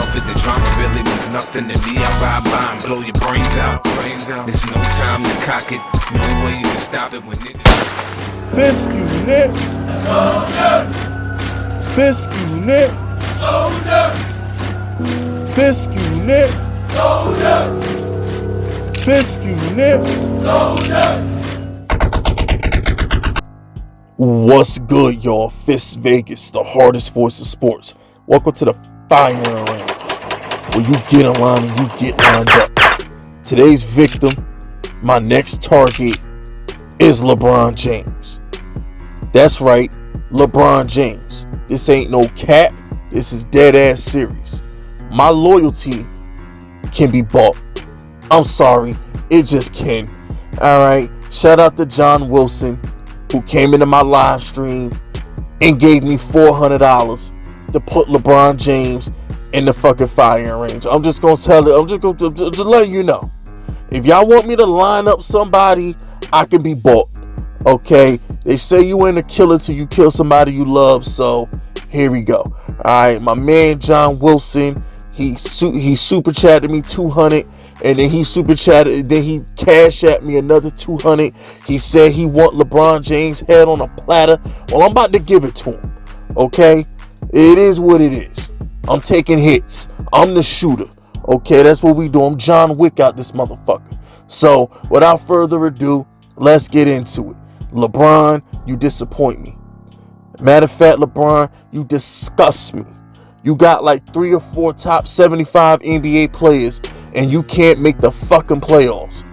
help it, the drama really means nothing to me. I ride by and blow your brains out. There's no time to cock it, no way you can stop it when niggas. Fisk unit. Soldier. Fisk unit. Soldier. Fisk unit. Soldier. Fisk unit. Soldier. What's good, y'all? Fist Vegas, the hardest voice of sports. Welcome to the firing range, where you get in line and you get lined up. Today's victim, my next target, is LeBron James. That's right, LeBron James. This ain't no cap. This is dead ass serious. My loyalty can be bought. I'm sorry, it just can. Alright, shout out to John Wilson, who came into my live stream and gave me $400 to put LeBron James in the fucking firing range. I'm just gonna tell it. I'm just gonna just let you know. If y'all want me to line up somebody, I can be bought. Okay? They say you ain't a killer till you kill somebody you love. So here we go. All right, my man John Wilson. He super chatted me 200. And then he super chatted, then he cashed at me another 200. He said he want LeBron James' head on a platter. Well, I'm about to give it to him. Okay? It is what it is. I'm taking hits. I'm the shooter. Okay, that's what we do. I'm John Wick out this motherfucker. So, without further ado, let's get into it. LeBron, you disappoint me. Matter of fact, LeBron, you disgust me. You got like 3 or 4 top 75 NBA players, and you can't make the fucking playoffs.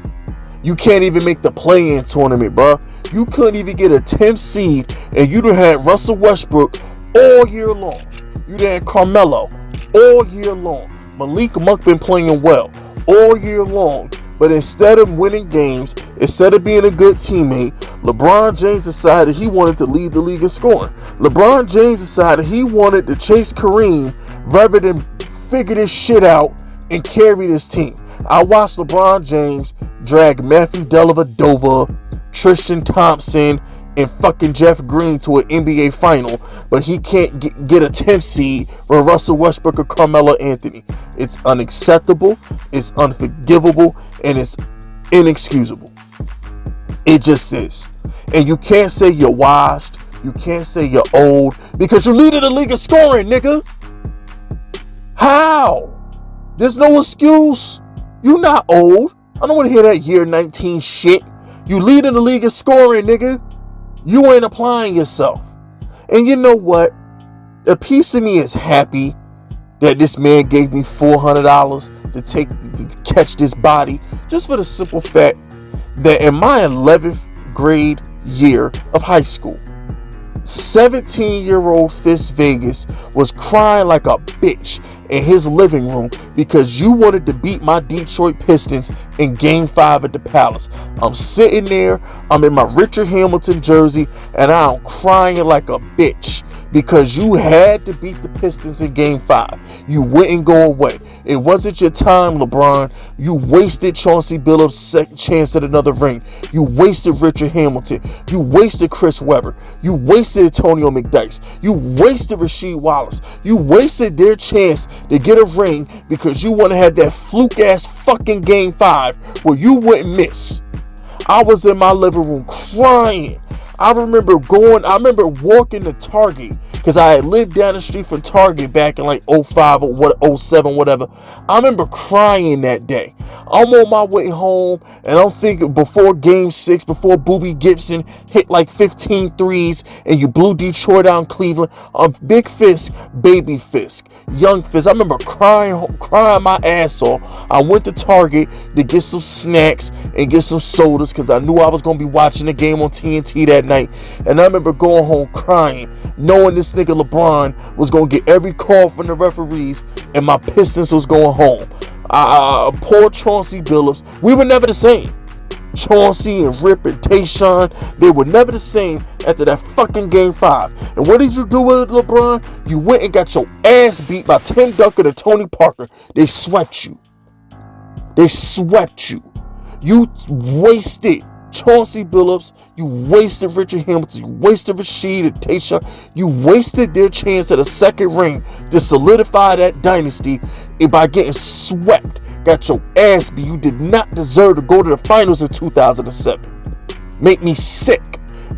You can't even make the play-in tournament, bro. You couldn't even get a 10th seed, and you done had Russell Westbrook all year long. You done had Carmelo all year long. Malik Monk been playing well all year long. But instead of winning games, instead of being a good teammate, LeBron James decided he wanted to lead the league in scoring. LeBron James decided he wanted to chase Kareem rather than figure this shit out and carry this team. I watched LeBron James drag Matthew Dellavedova, Tristan Thompson, and fucking Jeff Green to an NBA final, but he can't get a 10th seed for Russell Westbrook or Carmelo Anthony. It's unacceptable, it's unforgivable, and it's inexcusable. It just is. And you can't say you're washed, you can't say you're old, because you're leading the league of scoring, nigga. How? There's no excuse. You're not old. I don't want to hear that year 19 shit. You leading the league of scoring, nigga. You ain't applying yourself. And you know what? A piece of me is happy that this man gave me $400 to catch this body, just for the simple fact that in my 11th grade year of high school, 17-year-old Fist Vegas was crying like a bitch in his living room because you wanted to beat my Detroit Pistons in Game 5 at the Palace. I'm sitting there, I'm in my Richard Hamilton jersey, and I'm crying like a bitch because you had to beat the Pistons in Game 5. You wouldn't go away. It wasn't your time, LeBron. You wasted Chauncey Billups' second chance at another ring. You wasted Richard Hamilton. You wasted Chris Webber. You wasted Antonio McDyess. You wasted Rasheed Wallace. You wasted their chance to get a ring because you want to have that fluke-ass fucking Game 5 where you wouldn't miss. I was in my living room crying. I remember walking to Target because I had lived down the street from Target back in like 05 or 07, whatever. I remember crying that day. I'm on my way home and I'm thinking before Game 6, before Boobie Gibson hit like 15 threes and you blew Detroit out in Cleveland, Big Fisk, Baby Fisk, Young Fisk. I remember crying my ass off. I went to Target to get some snacks and get some sodas because I knew I was going to be watching the game on TNT that night. And I remember going home crying, knowing this nigga LeBron was going to get every call from the referees and my Pistons was going home. Poor Chauncey Billups. We were never the same. Chauncey and Rip and Tayshaun, they were never the same after that fucking Game 5. And what did you do with it, LeBron? You went and got your ass beat by Tim Duncan and Tony Parker. They swept you. They swept you. You wasted Chauncey Billups. You wasted Richard Hamilton. You wasted Rasheed and Tayshaun. You wasted their chance at a second ring to solidify that dynasty. by getting swept. Got your ass beat. You did not deserve to go to the finals in 2007. Make me sick.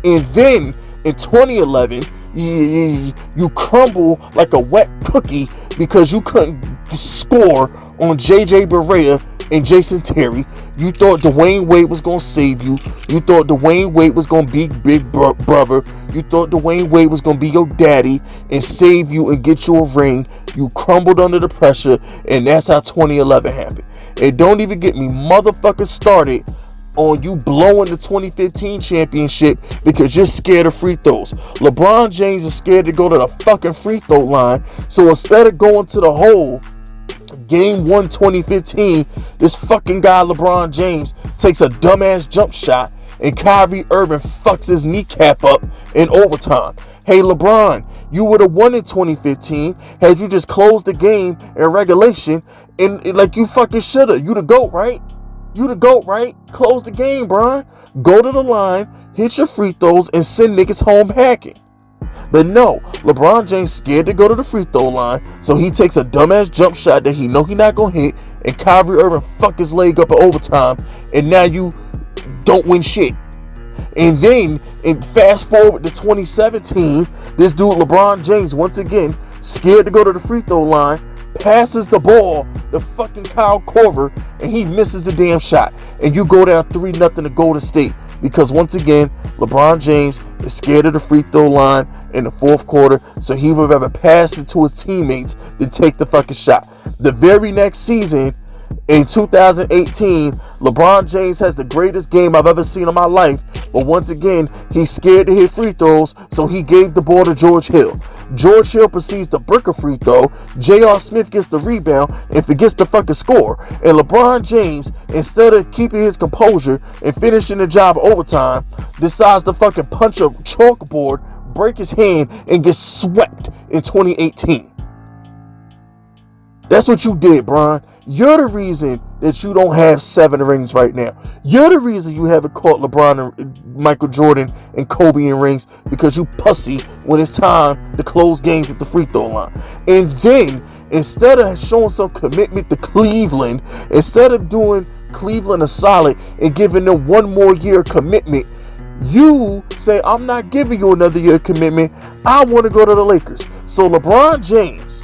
And then in 2011, you crumble like a wet cookie because you couldn't score on JJ Barea and Jason Terry. You thought Dwayne Wade was going to save you. You thought Dwayne Wade was going to be big brother. You thought Dwayne Wade was going to be your daddy and save you and get you a ring. You crumbled under the pressure, and that's how 2011 happened. And don't even get me motherfucking started on you blowing the 2015 championship because you're scared of free throws. LeBron James is scared to go to the fucking free throw line. So instead of going to the hole, Game 1 2015, this fucking guy LeBron James takes a dumbass jump shot and Kyrie Irving fucks his kneecap up in overtime. Hey LeBron, you would have won in 2015 had you just closed the game in regulation and like you fucking shoulda. You the GOAT, right? You the GOAT, right? Close the game, Bron. Go to the line, hit your free throws, and send niggas home hacking. But no, LeBron James scared to go to the free throw line, so he takes a dumbass jump shot that he know he not gonna hit, and Kyrie Irving fuck his leg up in overtime, and now you don't win shit. And then, fast forward to 2017, this dude LeBron James, once again, scared to go to the free throw line, passes the ball to fucking Kyle Korver, and he misses the damn shot. And you go down 3-0 to Golden State. Because once again, LeBron James is scared of the free throw line in the fourth quarter, so he would rather pass it to his teammates than take the fucking shot. The very next season, in 2018, LeBron James has the greatest game I've ever seen in my life, but once again, he's scared to hit free throws, so he gave the ball to George Hill. George Hill proceeds to brick a free throw, J.R. Smith gets the rebound and forgets to fucking score. And LeBron James, instead of keeping his composure and finishing the job overtime, decides to fucking punch a chalkboard, break his hand, and get swept in 2018. That's what you did, Bron. You're the reason that you don't have 7 rings right now. You're the reason you haven't caught LeBron and Michael Jordan and Kobe in rings, because you pussy when it's time to close games at the free throw line. And then, instead of showing some commitment to Cleveland, instead of doing Cleveland a solid and giving them 1 more year commitment, you say, I'm not giving you another year commitment. I want to go to the Lakers. So LeBron James,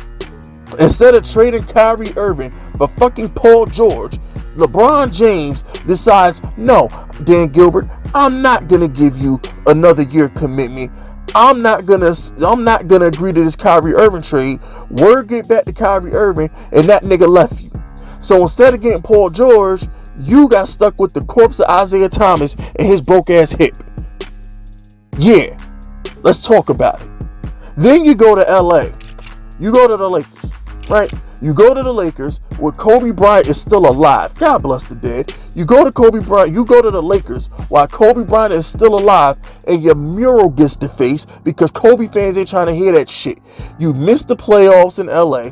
instead of trading Kyrie Irving for fucking Paul George, LeBron James decides, no, Dan Gilbert, I'm not gonna give you another year commitment. I'm not gonna agree to this Kyrie Irving trade. Word get back to Kyrie Irving, and that nigga left you. So instead of getting Paul George, you got stuck with the corpse of Isaiah Thomas and his broke ass hip. Yeah, let's talk about it. Then you go to LA. You go to the Lakers, right? You go to the Lakers where Kobe Bryant is still alive. God bless the dead. You go to Kobe Bryant. You go to the Lakers while Kobe Bryant is still alive, and your mural gets defaced because Kobe fans ain't trying to hear that shit. You miss the playoffs in LA,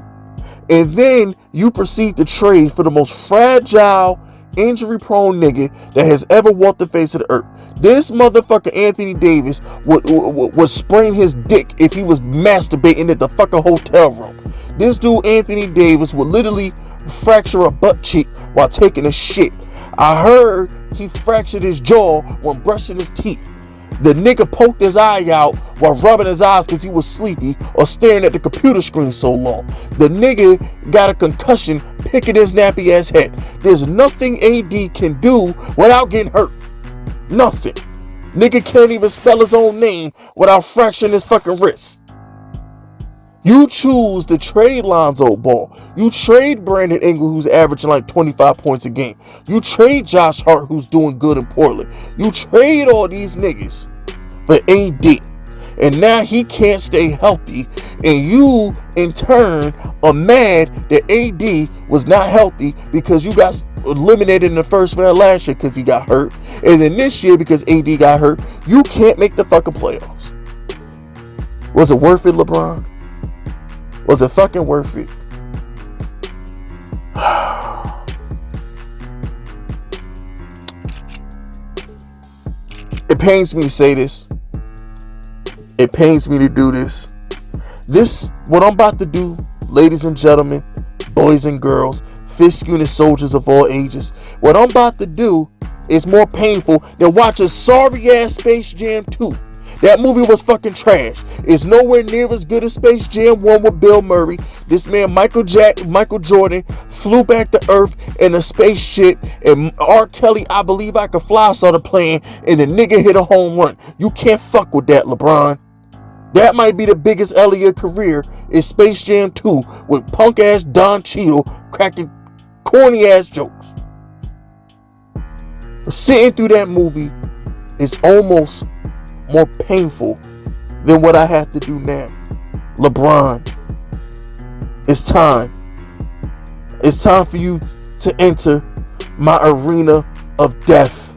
and then you proceed to trade for the most fragile, injury-prone nigga that has ever walked the face of the earth. This motherfucker Anthony Davis would sprain his dick if he was masturbating at the fucking hotel room. This dude Anthony Davis would literally fracture a butt cheek while taking a shit. I heard he fractured his jaw when brushing his teeth. The nigga poked his eye out while rubbing his eyes because he was sleepy or staring at the computer screen so long. The nigga got a concussion picking his nappy ass head. There's nothing AD can do without getting hurt. Nothing. Nigga can't even spell his own name without fracturing his fucking wrist. You choose to trade Lonzo Ball. You trade Brandon Ingram, who's averaging like 25 points a game. You trade Josh Hart, who's doing good in Portland. You trade all these niggas for AD. And now he can't stay healthy. And you, in turn, are mad that AD was not healthy because you got eliminated in the first round last year because he got hurt. And then this year, because AD got hurt, you can't make the fucking playoffs. Was it worth it, LeBron? Was it fucking worth it? It pains me to say this. It pains me to do this. What I'm about to do, ladies and gentlemen, boys and girls, fist-unit soldiers of all ages. What I'm about to do is more painful than watching sorry-ass Space Jam 2. That movie was fucking trash. It's nowhere near as good as Space Jam 1 with Bill Murray. This man, Michael Jordan, flew back to Earth in a spaceship, and R. Kelly, I Believe I Could Fly, started playing, and the nigga hit a home run. You can't fuck with that, LeBron. That might be the biggest L of your career is Space Jam 2 with punk-ass Don Cheadle cracking corny-ass jokes. Sitting through that movie is almost more painful than what I have to do now. LeBron, it's time. It's time for you to enter my arena of death,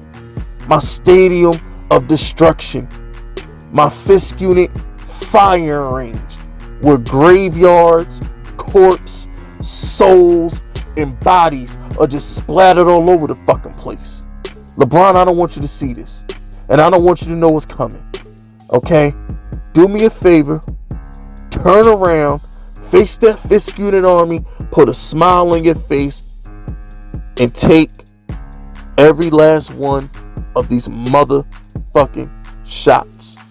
my stadium of destruction, my fist unit firing range, where graveyards, corpse, souls, and bodies are just splattered all over the fucking place. LeBron, I don't want you to see this. And I don't want you to know what's coming. Okay? Do me a favor. Turn around. Face that fist unit army. Put a smile on your face. And take every last one of these motherfucking shots.